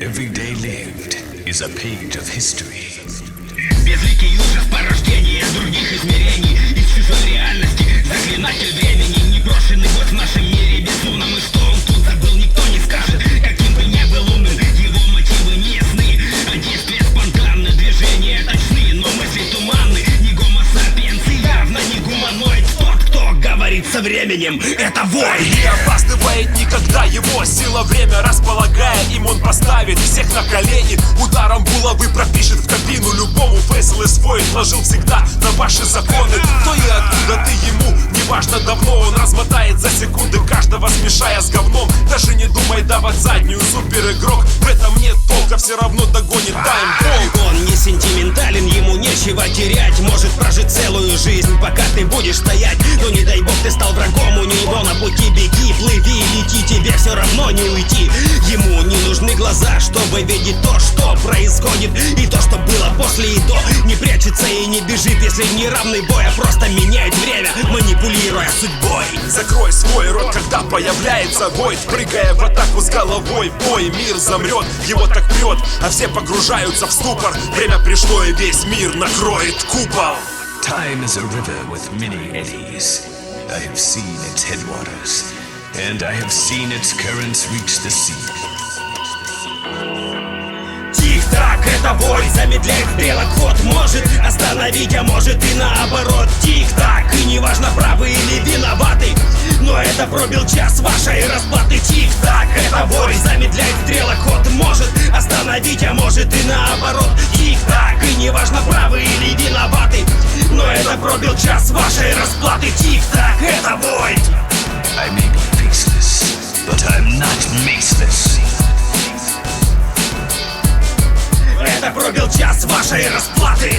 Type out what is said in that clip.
Every day lived is a page of history. Безликий ужас порождения других измерений. Из чужой реальности заклинатель времени. Непрошенный гость в нашем мире безумно. И что он тут забыл, никто не скажет. Каким бы ни был умным, его мотивы не ясны. А действия спонтанны, движения точны, но мысли туманны. Не гомо сапиенс и явно не гуманоид. Тот, кто говорит со временем, это вой. Не опаздывает никогда его сила, время располагая им, он поставит всех на колени. Ударом булавы пропишет в кабину любому. Фейслес воин вложил всегда на ваши законы. Кто и откуда ты ему, неважно давно. Он размотает за секунды каждого, смешая с говном. Даже не думай давать заднюю, супер игрок. В этом нет толка, все равно догонит таймбол. Он не сентиментален, ему нечего терять. Может прожить целую жизнь, пока ты будешь стоять. Но не дай бог ты стал врагом у него на пути. Беги, плыви, лети, тебе все равно не уйти. Ему не нужны глаза, чтобы видеть то, что происходит. И то, что было после и до. Не прячется и не бежит, если не равный бой, а просто меняет время, манипулируя судьбой. Закрой свой рот, когда появляется войд, прыгая в атаку с головой. Бой, мир замрет, его так прет, а все погружаются в ступор. Время пришло и весь мир накроет купол. Time is a river with many eddies. I have seen its headwaters, and I have seen its currents reach the sea. Тик-так, это вой, замедляет стрелок ход. Может остановить, а может и наоборот. Тик-так, и неважно, правы или виноваты, но это пробил час вашей расплаты. Тик-так, это вой, замедляет стрелок ход. Может остановить, а может и наоборот. Тик-так, и неважно, правы или виноваты, но это пробил час вашей расплаты. Тик-так, это вой. I may be faceless, but I'm not maceless. Это пробил час вашей расплаты.